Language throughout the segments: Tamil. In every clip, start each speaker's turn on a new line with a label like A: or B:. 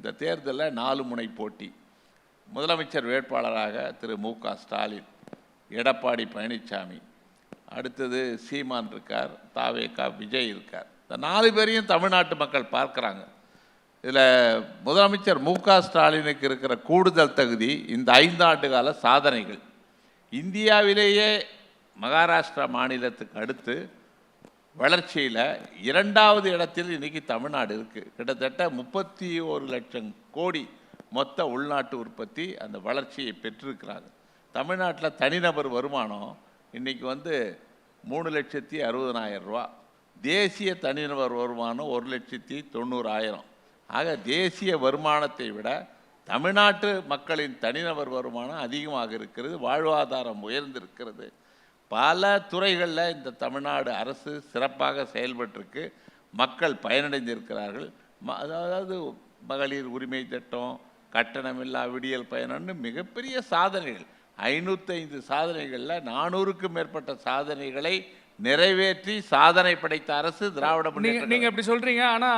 A: இந்த தேர்தலில் 4 முனை போட்டி. முதலமைச்சர் வேட்பாளராக திரு மு.க. ஸ்டாலின், எடப்பாடி பழனிசாமி, அடுத்தது சீமான் இருக்கார், தாவேகா விஜய் இருக்கார். இந்த 4 பேரையும் தமிழ்நாட்டு மக்கள் பார்க்குறாங்க. இதில் முதலமைச்சர் மு.க. ஸ்டாலினுக்கு இருக்கிற கூடுதல் தகுதி இந்த 5 ஆண்டு கால சாதனைகள். இந்தியாவிலேயே மகாராஷ்டிரா மாநிலத்துக்கு அடுத்து வளர்ச்சியில் 2வது இடத்தில் இன்றைக்கி தமிழ்நாடு இருக்குது. கிட்டத்தட்ட 31 லட்சம் கோடி மொத்த உள்நாட்டு உற்பத்தி அந்த வளர்ச்சியை பெற்றிருக்கிறாங்க. தமிழ்நாட்டில் தனிநபர் வருமானம் இன்றைக்கி 3,60,000 ரூபா. தேசிய தனிநபர் வருமானம் 1,90,000. ஆக தேசிய வருமானத்தை விட தமிழ்நாட்டு மக்களின் தனிநபர் வருமானம் அதிகமாக இருக்கிறது. வாழ்வாதாரம் உயர்ந்திருக்கிறது. பல துறைகளில் இந்த தமிழ்நாடு அரசு சிறப்பாக செயல்பட்டிருக்கு. மக்கள் பயனடைந்திருக்கிறார்கள். அதாவது மகளிர் உரிமை திட்டம், கட்டணமில்லா விடியல் பயணம்னு மிகப்பெரிய சாதனைகள். 505 சாதனைகளில் 400க்கும் மேற்பட்ட சாதனைகளை நிறைவேற்றி சாதனை படைத்த அரசு திராவிட முன்னேற்ற.
B: நீங்க எப்படி சொல்றீங்க, ஆனா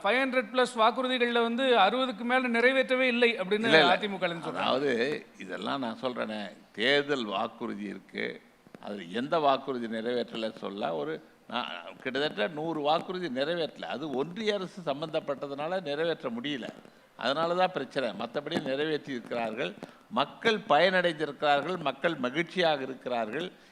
B: 500+ வாக்குறுதிகள்ல 60க்கு மேல நிறைவேற்றவே இல்லை அப்படின்னு அதிமுக சொல்றாங்க.
A: அதாவது இதெல்லாம் நான் சொல்றேனே, தேர்தல் வாக்குறுதி இருக்கு, அது எந்த வாக்குறுதி நிறைவேற்றலை சொல்ல கிட்டத்தட்ட 100 வாக்குறுதி நிறைவேற்றலை. அது ஒன்றிய அரசு சம்பந்தப்பட்டதுனால நிறைவேற்ற முடியல. அதனால தான் பிரச்சனை. மற்றபடி நிறைவேற்றி இருக்கிறார்கள். மக்கள் பயனடைந்திருக்கிறார்கள். மக்கள் மகிழ்ச்சியாக இருக்கிறார்கள்.